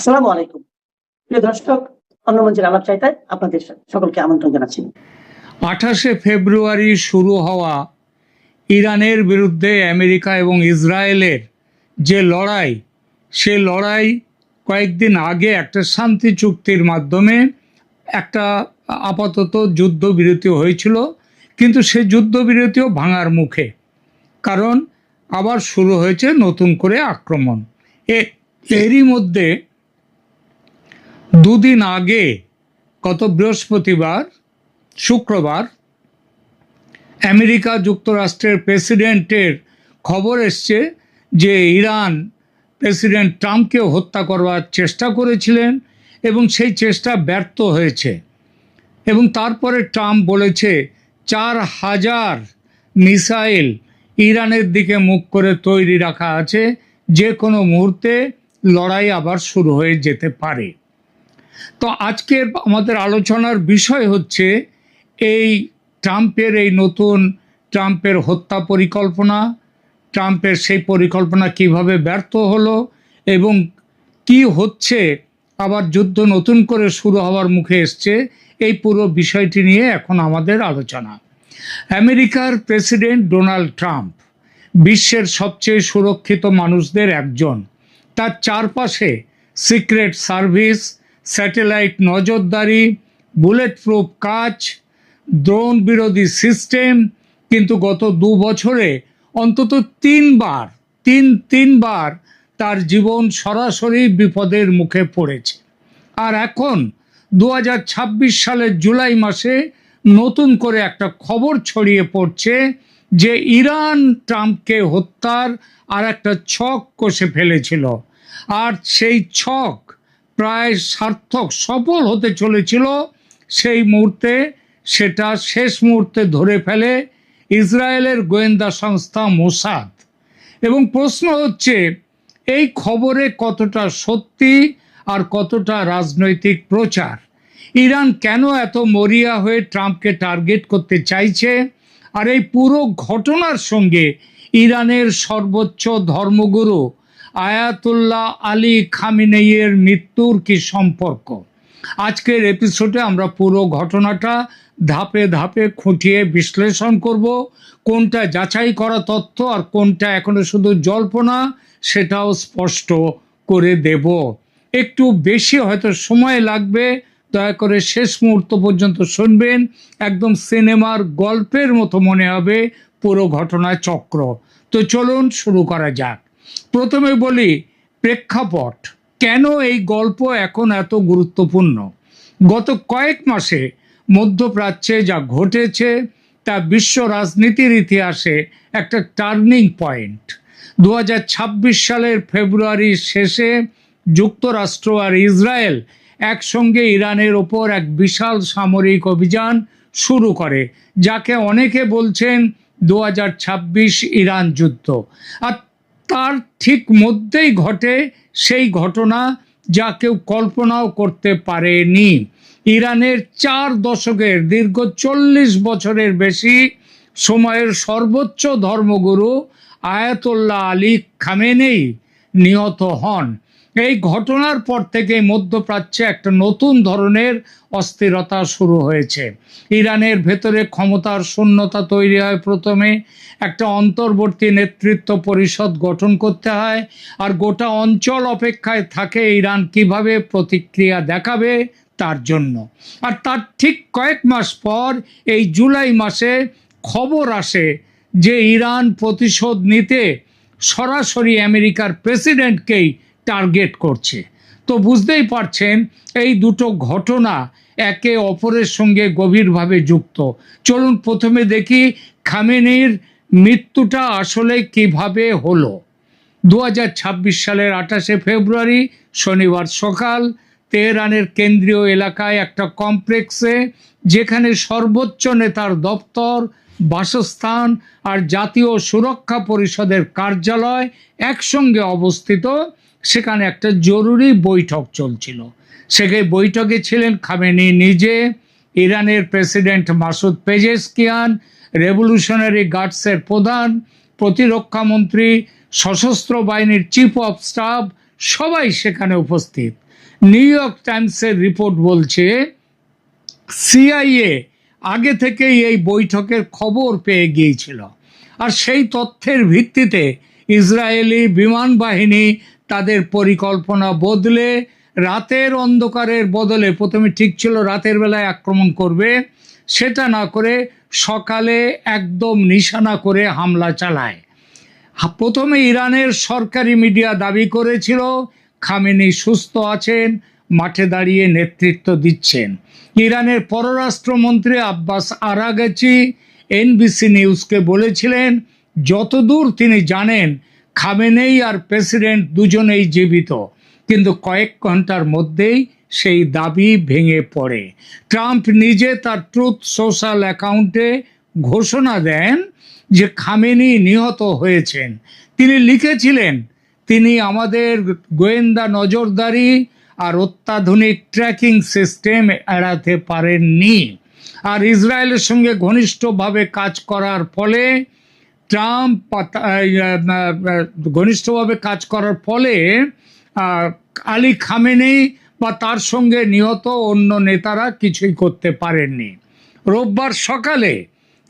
আসসালামু আলাইকুম। প্রিয় দর্শক, অন্য মঞ্চের আলাপ চাইতায় আপনাদের সকলকে আমন্ত্রণ জানাচ্ছি। 28শে ফেব্রুয়ারি শুরু হওয়া ইরানের বিরুদ্ধে আমেরিকা এবং ইসরায়েলের যে লড়াই, সে লড়াই কয়েকদিন আগে একটা শান্তি চুক্তির মাধ্যমে একটা আপাতত যুদ্ধবিরতি হয়েছিল, কিন্তু সে যুদ্ধবিরতিও ভাঙার মুখে। কারণ আবার শুরু হয়েছে নতুন করে আক্রমণ। এরই মধ্যে দুদিন আগে গত বৃহস্পতিবার, শুক্রবার, আমেরিকা যুক্তরাষ্ট্রের প্রেসিডেন্টের খবর এসছে যে ইরান প্রেসিডেন্ট ট্রাম্পকে হত্যা করবার চেষ্টা করেছিলেন এবং সেই চেষ্টা ব্যর্থ হয়েছে। এবং তারপরে ট্রাম্প বলেছে 4000 মিসাইল ইরানের দিকে মুখ করে তৈরি রাখা আছে, যে কোনো মুহূর্তে লড়াই আবার শুরু হয়ে যেতে পারে। তো আজকের আমাদের আলোচনার বিষয় হচ্ছে এই ট্রাম্পের হত্যা পরিকল্পনা, ট্রাম্পের সেই পরিকল্পনা কিভাবে ব্যর্থ হলো এবং কি হচ্ছে, আবার যুদ্ধ নতুন করে শুরু হওয়ার মুখে এসছে। এই পুরো বিষয়টি নিয়ে এখন আমাদের আলোচনা। আমেরিকার প্রেসিডেন্ট ডোনাল্ড ট্রাম্প বিশ্বের সবচেয়ে সুরক্ষিত মানুষদের একজন। তার চারপাশে সিক্রেট সার্ভিস, স্যাটেলাইট নজরদারি, বুলেট প্রুফ কাচ, ড্রোন বিরোধী সিস্টেম। কিন্তু গত 2 বছরে অন্তত তিনবার তার জীবন সরাসরি বিপদের মুখে পড়েছে। আর এখন 2026 সালের জুলাই মাসে নতুন করে একটা খবর ছড়িয়ে পড়ছে যে ইরান ট্রাম্পকে হত্যার আর একটা ছক কষে ফেলেছিল, আর সেই ছক প্রায় সফল হতে চলেছিল। সেই মুহূর্তে সেটা শেষ মুহূর্তে ধরে ফেলে ইসরায়েলের গোয়েন্দা সংস্থা মোসাদ। এবং প্রশ্ন হচ্ছে, এই খবরে কতটা সত্যি আর কতটা রাজনৈতিক প্রচার? ইরান কেন এত মরিয়া হয়ে ট্রাম্পকে টার্গেট করতে চাইছে? আর এই পুরো ঘটনার সঙ্গে ইরানের সর্বোচ্চ ধর্মগুরু আয়াতুল্লাহ আলী খামেনেইয়ের মৃত্যুর কি সম্পর্ক? আজকের এপিসোডে আমরা পুরো ঘটনাটা ধাপে ধাপে খুঁটিয়ে বিশ্লেষণ করব। কোনটা যাচাই করা তথ্য আর কোনটা এখনো শুধু জল্পনা, সেটাও স্পষ্ট করে দেব। একটু বেশি হয়তো সময় লাগবে, দয়া করে শেষ মুহূর্ত পর্যন্ত শুনবেন। একদম সিনেমার গল্পের মতো মনে হবে পুরো ঘটনা চক্র। তো চলুন শুরু করা যাক। প্রথমে বলি প্রেক্ষাপট, কেন এই গল্প এখন এত গুরুত্বপূর্ণ। গত কয়েক মাসে মধ্যপ্রাচ্যে যা ঘটেছে তা বিশ্ব রাজনীতির ইতিহাসে একটা টার্নিং পয়েন্ট। 2026 সালের ফেব্রুয়ারির শেষে যুক্তরাষ্ট্র আর ইসরায়েল একসঙ্গে ইরানের ওপর এক বিশাল সামরিক অভিযান শুরু করে, যাকে অনেকে বলছেন 2026 ইরান যুদ্ধ। আর তার ঠিক মধ্যেই ঘটে সেই ঘটনা যা কেউ কল্পনাও করতে পারেনি। ইরানের 4 দশকের দীর্ঘ 40 বছরের বেশি সময়ের সর্বোচ্চ ধর্মগুরু আয়াতুল্লাহ আলী খামেনেই নিহত হন। এই ঘটনার পর থেকে মধ্যপ্রাচ্যে একটা নতুন ধরনের অস্থিরতা শুরু হয়েছে। ইরানের ভেতরে ক্ষমতার শূন্যতা তৈরি হয়। প্রথমে একটা অন্তর্বর্তী নেতৃত্ব পরিষদ গঠন করতে হয়, আর গোটা অঞ্চল অপেক্ষায় থাকে ইরান কিভাবে প্রতিক্রিয়া দেখাবে তার জন্য। আর তার ঠিক কয়েক মাস পর এই জুলাই মাসে খবর আসে যে ইরান প্রতিশোধ নিতে সরাসরি আমেরিকার প্রেসিডেন্টকেই টার্গেট করছে। তো বুঝতেই পারছেন এই দুটো ঘটনা একে অপরের সঙ্গে গভীরভাবে যুক্ত। চলুন প্রথমে দেখি খামেনির মৃত্যুটা আসলে কিভাবে হলো। 2026 সালের 28শে ফেব্রুয়ারি শনিবার সকাল তেহরানের কেন্দ্রীয় এলাকায় একটা কমপ্লেক্সে, যেখানে সর্বোচ্চ নেতার দপ্তর, বাসস্থান আর জাতীয় সুরক্ষা পরিষদের কার্যালয় একসঙ্গে অবস্থিত, সেখানে একটা জরুরি বৈঠক চলছিল। সেই বৈঠকে ছিলেন খামেনি নিজে, ইরানের প্রেসিডেন্ট মাসুদ পেজেশকিয়ান, রেভলিউশনারি গার্ডসের প্রধান, প্রতিরক্ষা মন্ত্রী, সশস্ত্র বাহিনীর চিফ অফ স্টাফ, সবাই সেখানে উপস্থিত। নিউ ইয়র্ক টাইমসের রিপোর্ট বলছে সিআইএ আগে থেকেই এই বৈঠকের খবর পেয়ে গিয়েছিল, আর সেই তথ্যের ভিত্তিতে ইসরায়েলি বিমান বাহিনী তাদের পরিকল্পনা বদলে রাতের অন্ধকারের বদলে, প্রথমে ঠিক ছিল রাতের বেলায় আক্রমণ করবে, সেটা না করে সকালে একদম নিশানা করে হামলা চালায়। প্রথমে ইরানের সরকারি মিডিয়া দাবি করেছিল খামেনি সুস্থ আছেন, মাঠে দাঁড়িয়ে নেতৃত্ব দিচ্ছেন। ইরানের পররাষ্ট্রমন্ত্রী আব্বাস আরাগাচি এনবিসি নিউজকে বলেছিলেন যতদূর তিনি জানেন খামেনেই আর প্রেসিডেন্ট দুজনেই জীবিত, কিন্তু কয়েক ঘন্টার মধ্যেই সেই দাবি ভেঙে পড়ে। ট্রাম্প নিজে তার ট্রুথ সোশ্যাল অ্যাকাউন্টে ঘোষণা দেন যে খামেনি নিহত হয়েছেন। তিনি লিখেছিলেন তিনি আমাদের গোয়েন্দা নজরদারি আর অত্যাধুনিক ট্র্যাকিং সিস্টেম এড়াতে পারেননি। আর ইসরায়েলের সঙ্গে ঘনিষ্ঠভাবে কাজ করার ফলে আলী খামেনি বা তার সঙ্গে নিহত অন্য নেতারা কিছুই করতে পারেননি। রোববার সকালে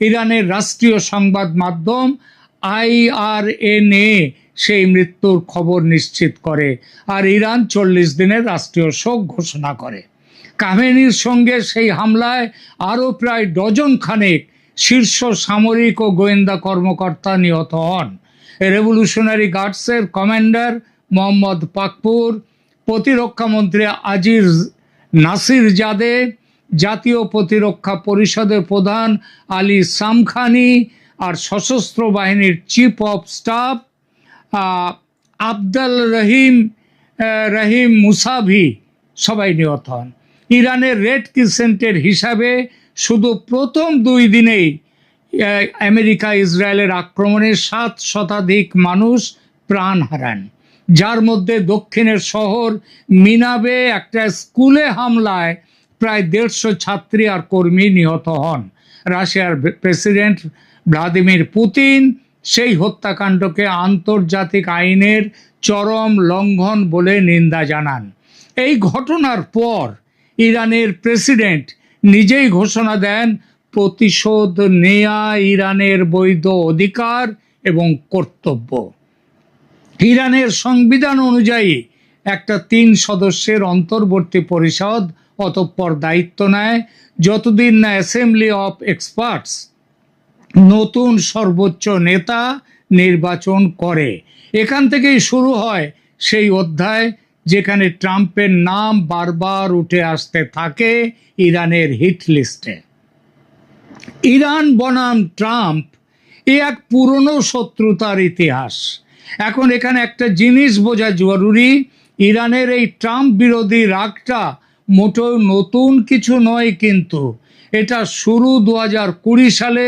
ইরানের রাষ্ট্রীয় সংবাদ মাধ্যম IRNA সেই মৃত্যুর খবর নিশ্চিত করে, আর ইরান 40 দিনের রাষ্ট্রীয় শোক ঘোষণা করে। খামেনির সঙ্গে সেই হামলায় আরও প্রায় ডজন খানেক শীর্ষ সামরিক ও গোয়েন্দা কর্মকর্তা নিহত হন। রেভলিউশনারি গার্ডসের কমান্ডার মোহাম্মদ পাকপুর, প্রতিরক্ষামন্ত্রী আজিজ নাসির জাদে, জাতীয় প্রতিরক্ষা পরিষদের প্রধান আলী সামখানি আর সশস্ত্র বাহিনীর chief of staff Abdal Rahim Musavi সবাই নিহত হন। ইরানের রেড ক্রিসেন্টের হিসাবে শুধু প্রথম 2 দিনেই আমেরিকা ইসরায়েলের আক্রমণে 7 শতাধিক মানুষ প্রাণ হারান, যার মধ্যে দক্ষিণের শহর মিনাবে একটা স্কুলে হামলায় প্রায় 150 ছাত্রী আর কর্মী নিহত হন। রাশিয়ার প্রেসিডেন্ট ভ্লাদিমির পুতিন সেই হত্যাকাণ্ডকে আন্তর্জাতিক আইনের চরম লঙ্ঘন বলে নিন্দা জানান। এই ঘটনার পর ইরানের প্রেসিডেন্ট নিজেই ঘোষণা দেন প্রতিশোধ নেয়া ইরানের বৈধ অধিকার এবং কর্তব্য। ইরানের সংবিধান অনুযায়ী একটা 3 সদস্যের অন্তর্বর্তী পরিষদ অতঃপর দায়িত্ব নেয় যতদিন না অ্যাসেম্বলি অফ এক্সপার্টস নতুন সর্বোচ্চ নেতা নির্বাচন করে। এখান থেকেই শুরু হয় সেই অধ্যায় যেখানে ট্রাম্পের নাম বারবার উঠে আসতে থাকে ইরানের হিট লিস্টে। ইরান বনাম ট্রাম্প এক পুরনো শত্রুতার ইতিহাস। এখন এখানে একটা জিনিস বোঝা জরুরি, ইরানের এই ট্রাম্প বিরোধী রাগটা মোটেও নতুন কিছু নয়, কিন্তু এটা শুরু 2020 সালে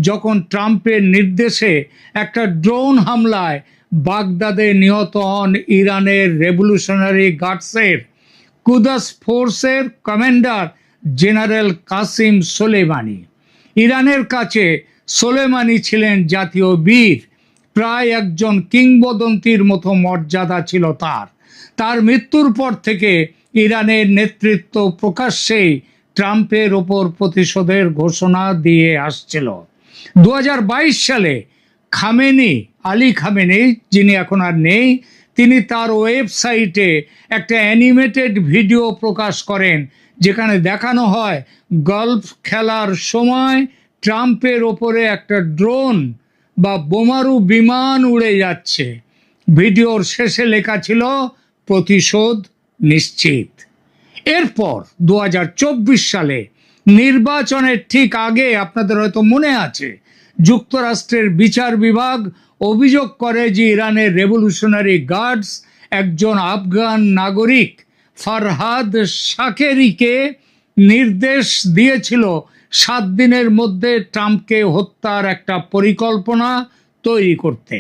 যখন ট্রাম্পের নির্দেশে একটা ড্রোন হামলায় বাগদাদে নিহত হন ইরানের রেভলিউশনারি গার্ডসের কুদস ফোর্সের কমান্ডার জেনারেল কাসিম সোলেমানি। ইরানের কাছে সোলেমানি ছিলেন জাতীয় বীর, প্রায় একজন কিংবদন্তির মতো মর্যাদা ছিল তার মৃত্যুর পর থেকে ইরানের নেতৃত্ব প্রকাশ্যেই ট্রাম্পের ওপর প্রতিশোধের ঘোষণা দিয়ে আসছিল। 2022 সালে আলী খামেনি, যিনি এখন আর নেই, তিনি তার ওয়েবসাইটে একটা অ্যানিমেটেড ভিডিও প্রকাশ করেন যেখানে দেখানো হয় গলফ খেলার সময় ট্রাম্পের ওপরে একটা ড্রোন বা বোমারু বিমান উড়ে যাচ্ছে। ভিডিওর শেষে লেখা ছিল প্রতিশোধ নিশ্চিত। এরপর 2024 সালে নির্বাচনের ঠিক আগে, আপনাদের হয়তো মনে আছে, যুক্তরাষ্ট্রের বিচার বিভাগ অভিযোগ করে যে ইরানের রেভলিউশনারি গার্ডস একজন আফগান নাগরিক ফারহাদ শাকেরিকে নির্দেশ দিয়েছিল 7 দিনের মধ্যে ট্রাম্পকে হত্যার একটা পরিকল্পনা তৈরি করতে।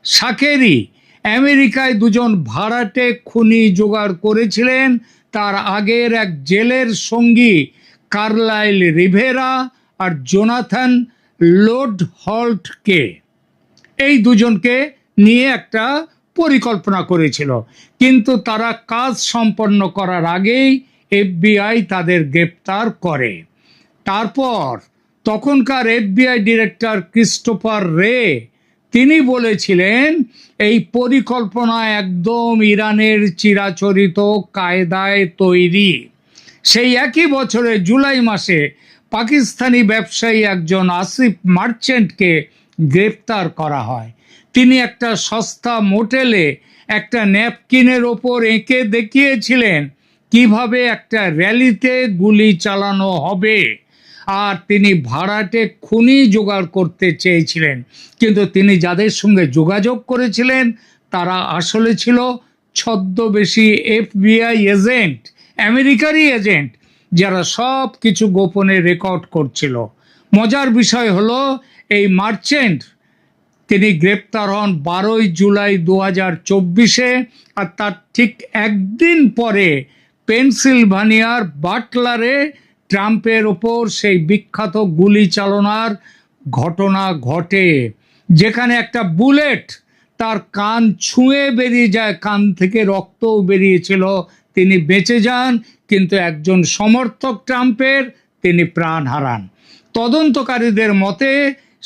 শাকেরি আমেরিকায় 2জন ভাড়াটে খুনি জোগাড় করেছিলেন তার আগের এক জেলের সঙ্গী কার্লাইল রিভেরা আর জোনাথন লোড হল্টকে। এই 2জনকে নিয়ে একটা পরিকল্পনা করেছিল, কিন্তু তারা কাজ সম্পন্ন করার আগেই এফবিআই তাদের গ্রেপ্তার করে। তারপর তখনকার এফবিআই ডিরেক্টর ক্রিস্টোফার রে তিনি বলেছিলেন এই পরিকল্পনা একদম ইরানের চিরাচরিত কায়দায় তৈরি। সেই একই বছরে জুলাই মাসে পাকিস্তানি ব্যবসায়ী একজন আসিফ মার্চেন্টকে গ্রেপ্তার করা হয়। তিনি একটা সস্তা মোটেলে একটা ন্যাপকিনের ওপর এঁকে দেখিয়েছিলেন কিভাবে একটা র্যালিতে গুলি চালানো হবে, আর তিনি ভাড়াটে খুনি জোগাড় করতে চেয়েছিলেন। কিন্তু তিনি যাদের সঙ্গে যোগাযোগ করেছিলেন তারা আসলে ছিল ছদ্মবেশী এফবিআই এজেন্ট, আমেরিকারই এজেন্ট, যারা সব কিছু গোপনে রেকর্ড করছিল। মজার বিষয় হলো এই মার্চেন্ট তিনি গ্রেপ্তার হন 12 জুলাই 2024-এ, আর তার ঠিক একদিন পরে পেনসিলভানিয়ার বাটলারে ট্রাম্পের ওপর সেই বিখ্যাত গুলি চালনার ঘটনা ঘটে, যেখানে একটা বুলেট তার কান ছুঁয়ে বেরিয়ে যায়, কান থেকে রক্তও বেরিয়েছিল। তিনি বেঁচে যান, কিন্তু একজন সমর্থক ট্রাম্পের তিনি প্রাণ হারান। তদন্তকারীদের মতে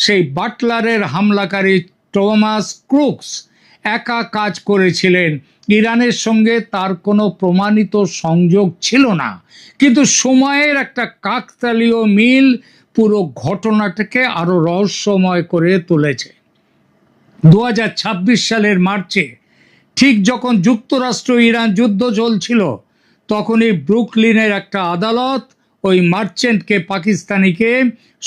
সেই বাটলারের হামলাকারী টমাস ক্রুকস একা কাজ করেছিলেন, ইরানের সঙ্গে তার কোনো প্রমাণিত সংযোগ ছিল না। কিন্তু সময়ের একটা কাকতালীয় মিল পুরো ঘটনাটাকে আরো রহস্যময় করে তুলেছে। 2026 সালের মার্চে, ঠিক যখন যুক্তরাষ্ট্র ইরান যুদ্ধ চলছিল, তখনই ব্রুকলিনের একটা আদালত ওই মার্চেন্টকে পাকিস্তানিকে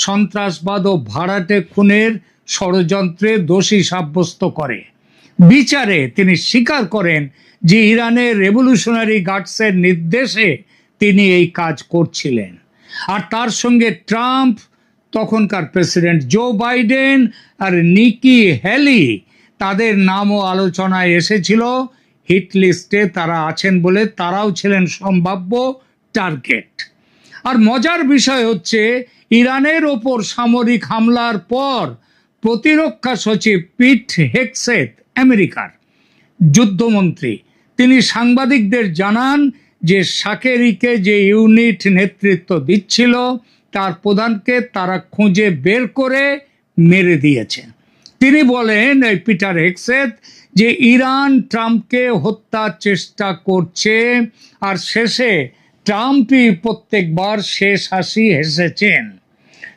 সন্ত্রাসবাদ ও ভাড়াটে খুনের ষড়যন্ত্রে দোষী সাব্যস্ত করে। বিচারে তিনি স্বীকার করেন যে ইরানের রেভলিউশনারি গার্ডসের নির্দেশে তিনি এই কাজ করছিলেন। আর তার সঙ্গে ট্রাম্প, তখনকার প্রেসিডেন্ট জো বাইডেন আর নিকি হ্যালি, তাদের নামও আলোচনায় এসেছিল। হিট লিস্টে তারা আছেন বলে তারাও ছিলেন সম্ভাব্য টার্গেট। আর মজার বিষয় হচ্ছে, ইরানের ওপর সামরিক হামলার পর প্রতিরক্ষা সচিব পিট হেগসেথ, আমেরিকার যুদ্ধমন্ত্রী, তিনি সাংবাদিকদের জানান যে সাকেরিকে যে ইউনিট নেতৃত্ব দিচ্ছিল তার প্রধানকে তারা খুঁজে বের করে মেরে দিয়েছে। তিনি বলেন, এই পিটার হেগসেথ, যে ইরান ট্রাম্পকে হত্যার চেষ্টা করছে, আর শেষে ট্রাম্পই প্রত্যেকবার শেষ হাসি হেসেছেন।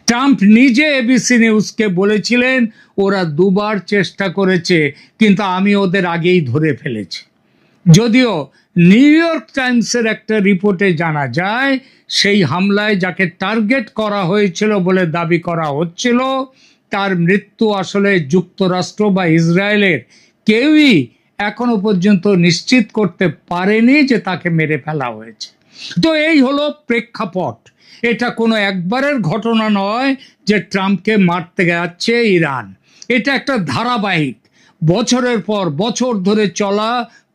ট্রাম্প নিজে এবিসি নিউজকে বলেছিলেন ওরা দুবার চেষ্টা করেছে, কিন্তু আমি ওদের আগেই ধরে ফেলেছি। যদিও নিউ ইয়র্ক টাইমসের একটা রিপোর্টে জানা যায় সেই হামলায় যাকে টার্গেট করা হয়েছিল বলে দাবি করা হচ্ছিল তার মৃত্যু আসলে যুক্তরাষ্ট্র বা ইসরায়েলের কেউই এখনো পর্যন্ত নিশ্চিত করতে পারেনি যে তাকে মেরে ফেলা হয়েছে। তো এই হলো প্রেক্ষাপট। এটা কোনো একবারের ঘটনা নয় যে ট্রাম্পকে মারতে যাচ্ছে ইরান। এটা একটা ধারাবাহিক, বছরের পর বছর ধরে চলা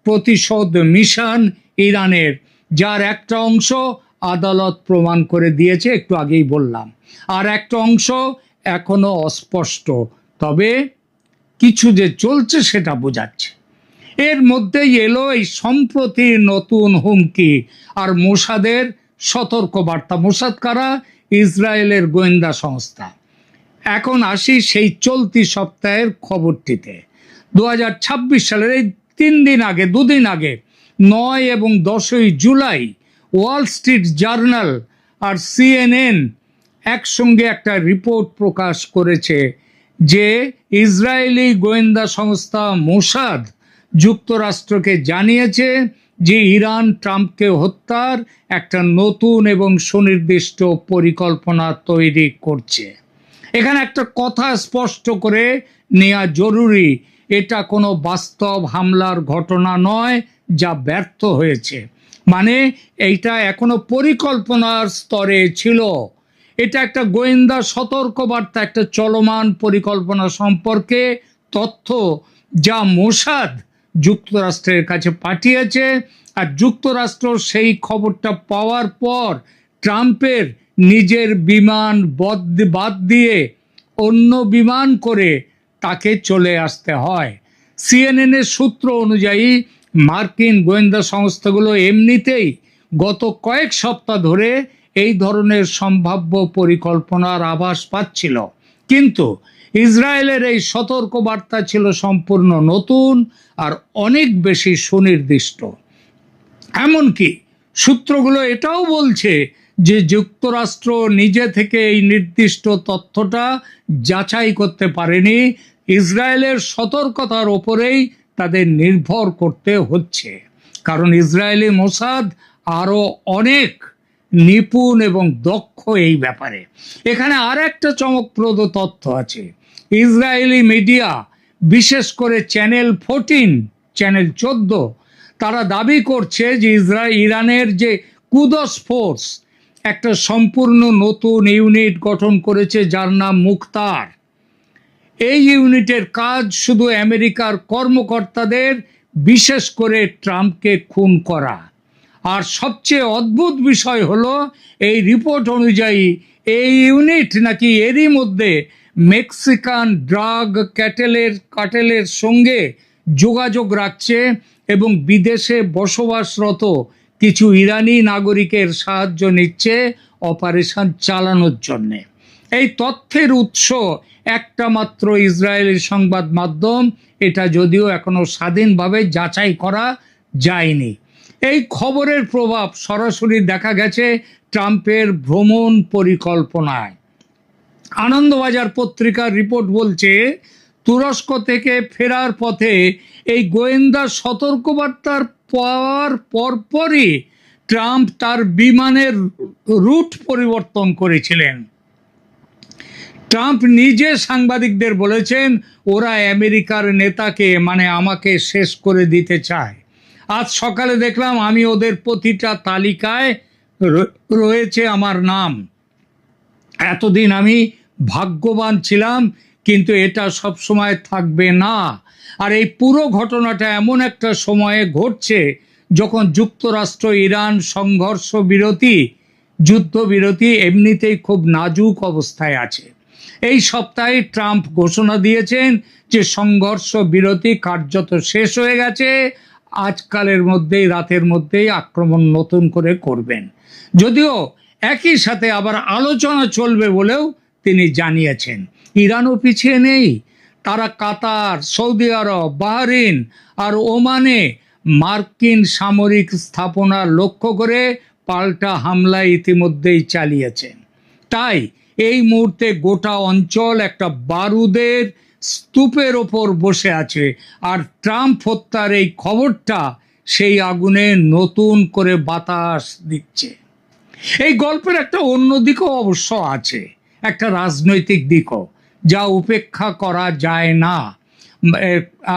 প্রতিশোধ মিশন ইরানের, যার একটা অংশ আদালত প্রমাণ করে দিয়েছে, একটু আগেই বললাম, আর একটা অংশ এখনো অস্পষ্ট। তবে কিছু যে চলছে সেটা বোঝাচ্ছে। এর মধ্যেই এলো এই সম্প্রতি নতুন হুমকি আর মোসাদের সতর্কবার্তা। মোসাদ কারা? ইসরায়েলের গোয়েন্দা সংস্থা। এখন আসি সেই চলতি সপ্তাহের খবরটিতে। 2026 সালের এই দুদিন আগে 9 এবং 10 জুলাই ওয়াল স্ট্রিট জার্নাল আর CNN একসঙ্গে একটা রিপোর্ট প্রকাশ করেছে যে ইসরায়েলি গোয়েন্দা সংস্থা মোসাদ যুক্তরাষ্ট্রকে জানিয়েছে যে ইরান ট্রাম্পকে হত্যার একটা নতুন এবং সুনির্দিষ্ট পরিকল্পনা তৈরি করছে। এখানে একটা কথা স্পষ্ট করে নেওয়া জরুরি, এটা কোনো বাস্তব হামলার ঘটনা নয় যা ব্যর্থ হয়েছে। মানে এইটা এখনো পরিকল্পনার স্তরে ছিল। এটা একটা গোয়েন্দা সতর্কবার্তা, একটা চলমান পরিকল্পনা সম্পর্কে তথ্য যা মোসাদ যুক্তরাষ্ট্রের কাছে পাঠিয়েছে। আর যুক্তরাষ্ট্র সেই খবরটা পাওয়ার পর ট্রাম্পের নিজের বিমান বাদ দিয়ে অন্য বিমান করে তাকে চলে আসতে হয়। CNN এর সূত্র অনুযায়ী মার্কিন গোয়েন্দা সংস্থাগুলো এমনিতেই গত কয়েক সপ্তাহ ধরে এই ধরনের সম্ভাব্য পরিকল্পনার আভাস পাচ্ছিল, কিন্তু ইসরায়েলের এই সতর্কবার্তা ছিল সম্পূর্ণ নতুন আর অনেক বেশি সুনির্দিষ্ট। এমনকি সূত্রগুলো এটাও বলছে যে যুক্তরাষ্ট্র নিজে থেকে এই নির্দিষ্ট তথ্যটা যাচাই করতে পারেনি, ইসরায়েলের সতর্কতার ওপরেই তাদের নির্ভর করতে হচ্ছে, কারণ ইসরায়েলি মোসাদ আরো অনেক নিপুণ এবং দক্ষ এই ব্যাপারে। এখানে আর একটা চমকপ্রদ তথ্য আছে। ইসরায়েলি মিডিয়া, বিশেষ করে চ্যানেল 14, চ্যানেল 14, তারা দাবি করছে যে ইরানের যে কুদস ফোর্স একটা সম্পূর্ণ নতুন ইউনিট গঠন করেছে যার নাম মুখতার। এই ইউনিটের কাজ শুধু আমেরিকার কর্মকর্তাদের, বিশেষ করে ট্রাম্পকে খুন করা। আর সবচেয়ে অদ্ভুত বিষয় হলো, এই রিপোর্ট অনুযায়ী এই ইউনিট নাকি এরই মধ্যে মেক্সিকান ড্রাগ কার্টেলের সঙ্গে যোগাযোগ রাখছে এবং বিদেশে বসবাসরত কিছু ইরানি নাগরিকের সাহায্য নিচ্ছে অপারেশন চালানোর জন্য। এই তথ্যের উৎস একটা মাত্র ইসরায়েলি সংবাদ মাধ্যম, এটা যদিও এখনো স্বাধীনভাবে যাচাই করা যায়নি। এই খবরের প্রভাব সরাসরি দেখা গেছে ট্রাম্পের ভ্রমণ পরিকল্পনায়। আনন্দবাজার পত্রিকার রিপোর্ট বলছে, তুরস্ক থেকে ফেরার পথে এই গোয়েন্দা সতর্কবার্তার পাওয়ার পরপরই ট্রাম্প তার বিমানের রুট পরিবর্তন করেছিলেন। ট্রাম্প নিজে সাংবাদিকদের বলেছেন, ওরা আমেরিকার নেতাকে মানে আমাকে শেষ করে দিতে চায়। আজ সকালে দেখলাম আমি ওদের প্রতিটা তালিকায় রয়েছে আমার নাম। এতদিন আমি ভাগ্যবান ছিলাম, কিন্তু এটা সব সময় থাকবে না। আর এই পুরো ঘটনাটা এমন একটা সময়ে ঘটছে যখন যুক্তরাষ্ট্র ইরান যুদ্ধবিরতি এমনিতেই খুব নাজুক অবস্থায় আছে। এই সপ্তাহে ট্রাম্প ঘোষণা দিয়েছেন যে সংঘর্ষ বিরতি কার্যত শেষ হয়ে গেছে, আজকালের মধ্যেই, রাতের মধ্যেই আক্রমণ নতুন করে করবেন। যদিও একই সাথে আবার আলোচনা চলবে বলেও তিনি জানিয়েছেন। ইরানও পিছিয়ে নেই, তারা কাতার, সৌদি আরব, বাহরিন আর ওমানে মার্কিন সামরিক স্থাপনা লক্ষ্য করে পাল্টা হামলা ইতিমধ্যেই চালিয়েছেন। তাই এই মুহূর্তে গোটা অঞ্চল একটা বারুদের স্তূপের ওপর বসে আছে, আর ট্রাম্প হত্যার এই খবরটা সেই আগুনে নতুন করে বাতাস দিচ্ছে। এই গল্পের একটা অন্য দিকও অবশ্য আছে, একটা রাজনৈতিক দিকও, যা উপেক্ষা করা যায় না।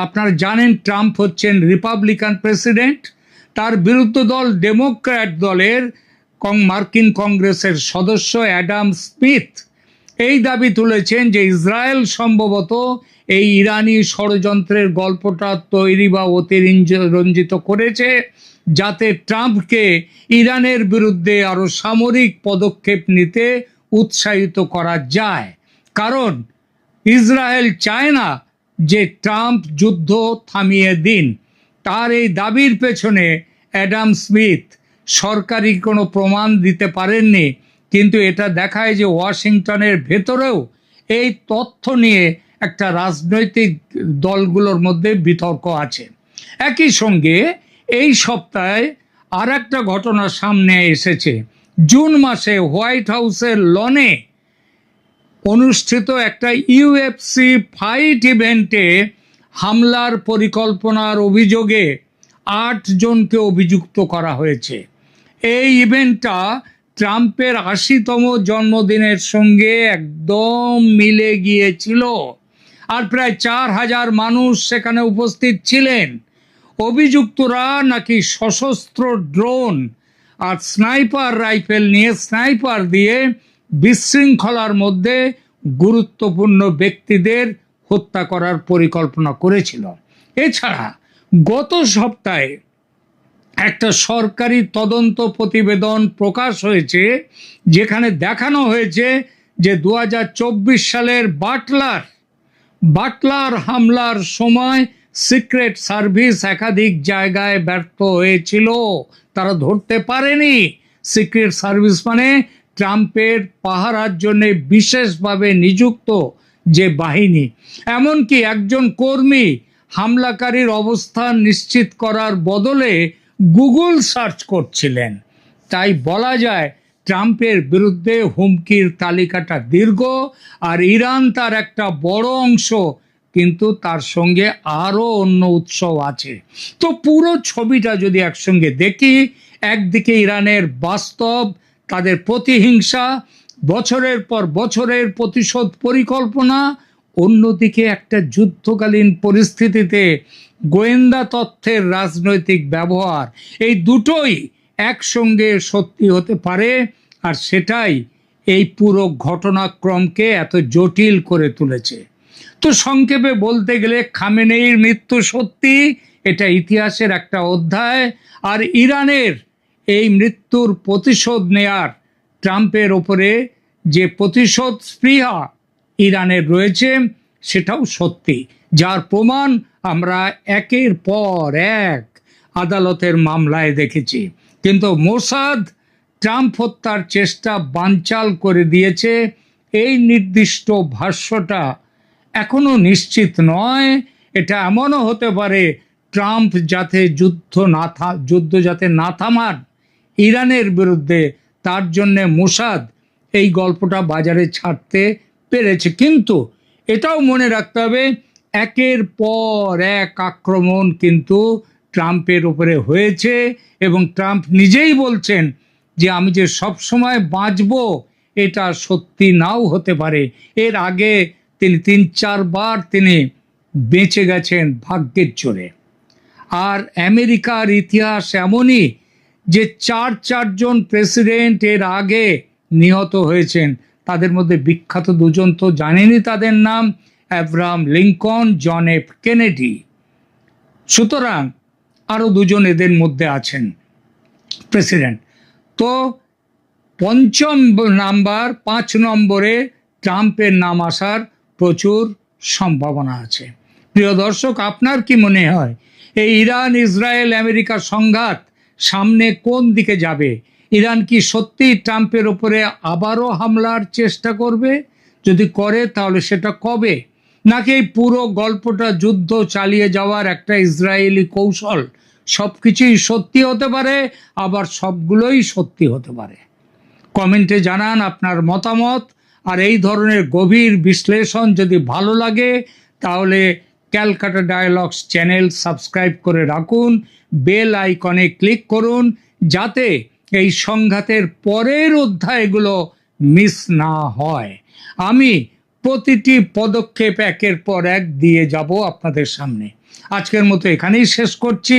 আপনারা জানেন ট্রাম্প হচ্ছেন রিপাবলিকান প্রেসিডেন্ট, তার বিরুদ্ধ দল ডেমোক্র্যাট দলের মার্কিন কংগ্রেসের সদস্য অ্যাডাম স্মিথ এই দাবি তুলেছেন যে ইসরায়েল সম্ভবত এই ইরানি ষড়যন্ত্রের গল্পটা তৈরি বা অতিরঞ্জিত করেছে, যাতে ট্রাম্পকে ইরানের বিরুদ্ধে আরো সামরিক পদক্ষেপ নিতে উৎসাহিত করা যায়। কারণ ইসরায়েল চায় না যে ট্রাম্প যুদ্ধ থামিয়ে দিন। তার এই দাবির পেছনে অ্যাডাম স্মিথ সরকারি কোনো প্রমাণ দিতে পারেননি, কিন্তু এটা দেখায় যে ওয়াশিংটনের ভেতরেও এই তথ্য নিয়ে একটা রাজনৈতিক দলগুলোর মধ্যে বিতর্ক আছে। একই সঙ্গে এই সপ্তাহে আর একটা ঘটনা সামনে এসেছে। জুন মাসে হোয়াইট হাউসের লনে অনুষ্ঠিত একটা UFC ফাইট ইভেন্টে হামলার পরিকল্পনার অভিযোগে 8 জনকে অভিযুক্ত করা হয়েছে। এই ইভেন্টটা ট্রাম্পের 80তম জন্মদিনের সঙ্গে একদম মিলে গিয়েছিল, আর প্রায় 4000 মানুষ সেখানে উপস্থিত ছিলেন। অভিযুক্তরা নাকি সশস্ত্র ড্রোন আর স্নাইপার রাইফেল নিয়ে স্নাইপার দিয়ে বিশৃঙ্খলার মধ্যে গুরুত্বপূর্ণ ব্যক্তিদের হত্যা করার পরিকল্পনা করেছিল। এছাড়া গত সপ্তাহে একটা সরকারি তদন্ত প্রতিবেদন প্রকাশ হয়েছে, যেখানে দেখানো হয়েছে যে 2024 সালের বাটলার হামলার সময় সিক্রেট সার্ভিস একাধিক জায়গায় ব্যর্থ হয়েছিল, তারা ধরতে পারেনি। সিক্রেট সার্ভিস মানে ট্রাম্পের পাহারার জন্য বিশেষভাবে নিযুক্ত যে বাহিনী। এমনকি একজন কর্মী হামলাকারীর অবস্থান নিশ্চিত করার বদলে গুগল সার্চ করছিলেন। তাই বলা যায় ট্রাম্পের বিরুদ্ধে হুমকির তালিকাটা দীর্ঘ, আর ইরান তার একটা বড় অংশ, কিন্তু তার সঙ্গে আরও অন্য উৎস আছে। তো পুরো ছবিটা যদি একসঙ্গে দেখি, একদিকে ইরানের বাস্তব তাদের প্রতিহিংসা, বছরের পর বছরের প্রতিশোধ পরিকল্পনা, অন্যদিকে একটা যুদ্ধকালীন পরিস্থিতিতে গোয়েন্দা তথ্যের রাজনৈতিক ব্যবহার, এই দুটোই একসঙ্গে সত্যি হতে পারে। আর সেটাই এই পুরো ঘটনাক্রমকে এত জটিল করে তুলেছে। তো সংক্ষেপে বলতে গেলে খামেনেইর মৃত্যু সত্যি, এটা ইতিহাসের একটা অধ্যায়। আর ইরানের এই মৃত্যুর প্রতিশোধ নেয়ার, ট্রাম্পের ওপরে যে প্রতিশোধ স্পৃহা ইরানের রয়েছে, সেটাও সত্যি, যার প্রমাণ আমরা একের পর এক আদালতের মামলায় দেখেছি। কিন্তু মোসাদ ট্রাম্প হত্যার চেষ্টা বানচাল করে দিয়েছে, এই নির্দিষ্ট ভাষ্যটা এখনো নিশ্চিত নয়। এটা এমনও হতে পারে ট্রাম্প যাতে যুদ্ধ যাতে না থামান ইরানের বিরুদ্ধে, তার জন্যে মোসাদ এই গল্পটা বাজারে ছাড়তে পেরেছে। কিন্তু এটাও মনে রাখতে হবে, একের পর এক আক্রমণ কিন্তু ট্রাম্পের উপরে হয়েছে, এবং ট্রাম্প নিজেই বলছেন যে আমি যে সব সময় বাঁচব এটা সত্যি নাও হতে পারে। এর আগে তিনি ৩-৪ বার তিনি বেঁচে গেছেন ভাগ্যের জোরে। আর আমেরিকার ইতিহাস এমনই যে চারজন প্রেসিডেন্ট এর আগে নিহত হয়েছেন, তাদের মধ্যে বিখ্যাত দুজন তো জানেনই তাদের নাম, Abraham Lincoln, John F Kennedy. সুতরাং আরও দুজন এদের মধ্যে আছেন প্রেসিডেন্ট। তো 5 নম্বরে ট্রাম্পের নাম আসার প্রচুর সম্ভাবনা আছে। প্রিয় দর্শক, আপনার কি মনে হয় এই ইরান ইসরায়েল আমেরিকার সংঘাত সামনে কোন দিকে যাবে? ইরান কি সত্যি ট্রাম্পের ওপরে আবারও হামলার চেষ্টা করবে? যদি করে তাহলে সেটা কবে? নাকি এই পুরো গল্পটা যুদ্ধ চালিয়ে যাওয়ার একটা ইসরায়েলি কৌশল? সব কিছুই সত্যি হতে পারে, আবার সবগুলোই সত্যি হতে পারে। কমেন্টে জানান আপনার মতামত। আর এই ধরনের গভীর বিশ্লেষণ যদি ভালো লাগে তাহলে ক্যালকাটা ডায়ালগস চ্যানেল সাবস্ক্রাইব করে রাখুন, বেল আইকনে ক্লিক করুন, যাতে এই সংঘাতের পরের অধ্যায়গুলো মিস না হয়। আমি প্রতিটি পদক্ষেপ একের পর এক দিয়ে যাব আপনাদের সামনে। আজকের মতো এখানেই শেষ করছি।